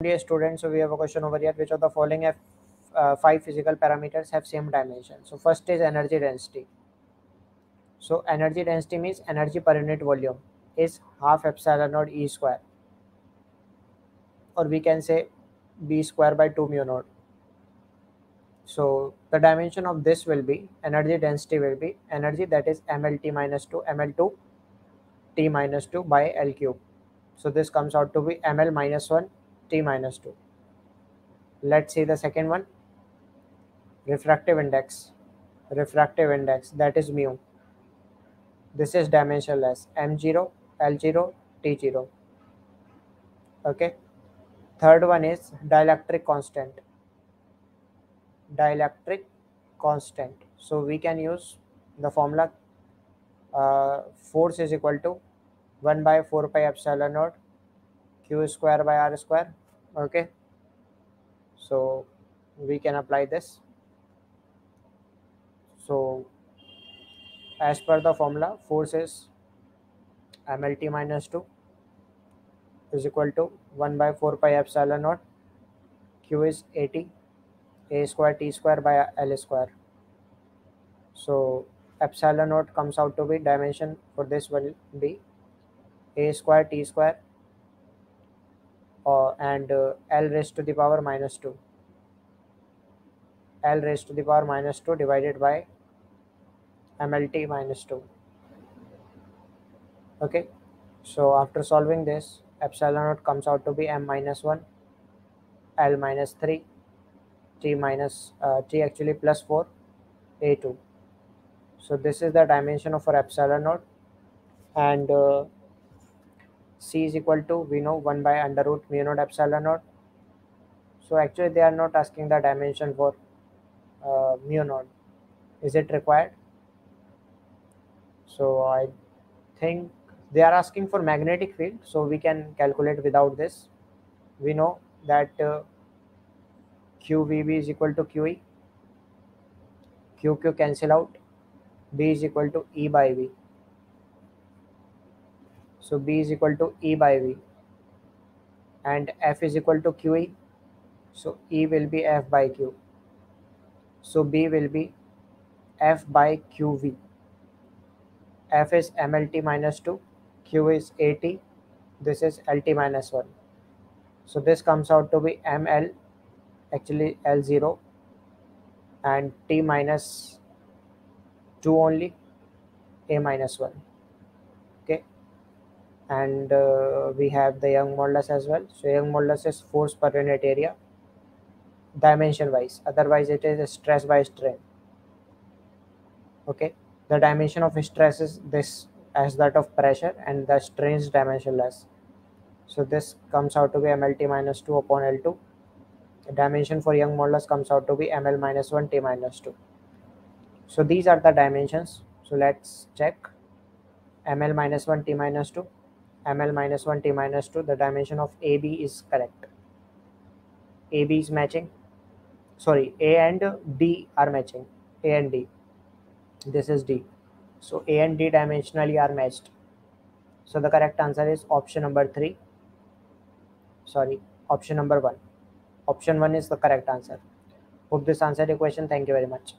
Dear students, so we have a question over here. Which of the following have five physical parameters have same dimension? So first is energy density. So energy density means energy per unit volume is half epsilon naught E square, or we can say B square by 2 mu naught. So the dimension of this will be energy density will be energy, that is mLT minus 2 ml2 T minus 2 by L cube. So this comes out to be ml minus 1 T minus 2. Let's see the second one. Refractive index. Refractive index, that is mu. This is dimensionless, m0 l0 t0. Okay. Third one is dielectric constant. Dielectric constant. So we can use the formula, force is equal to 1 by 4 pi epsilon naught q square by r square. Okay. So we can apply this. So as per the formula, force is mlt minus 2 is equal to 1 by 4 pi epsilon naught q is 80 a square t square by l square. So epsilon naught comes out to be, dimension for this will be a square t square, and l raised to the power minus 2, l raised to the power minus 2 divided by mlt minus 2. Okay. So after solving this, epsilon naught comes out to be m minus 1 l minus 3 t minus t actually plus 4 a2. So this is the dimension of our epsilon naught, and c is equal to, we know, 1 by under root mu naught epsilon naught. So actually they are not asking the dimension for mu naught. Is it required? So I think they are asking for magnetic field, so we can calculate without this. We know that qvb is equal to qe, qq cancel out, b is equal to e by v. So b is equal to e by v, and f is equal to qe. So e will be f by q. So b will be f by qv. F is mlt minus 2, q is at, this is lt minus 1. So this comes out to be ml, actually l0, and t minus 2 only, a minus 1. Okay. And we have the Young modulus as well. So Young modulus is force per unit area dimension wise, otherwise it is stress by strain. Okay. The dimension of stress is this as that of pressure, and the strain is dimensionless. So this comes out to be mlt minus 2 upon L2. The dimension for Young modulus comes out to be ml minus 1 t minus 2. So these are the dimensions. So let's check. ml minus 1 t minus 2, ml minus 1 t minus 2. The dimension of AB is correct. AB is matching. Sorry, A and D are matching. A and D. This is D. So A and D dimensionally are matched. So the correct answer is option number 3. Sorry, option number 1. Option 1 is the correct answer. Hope this answered your question. Thank you very much.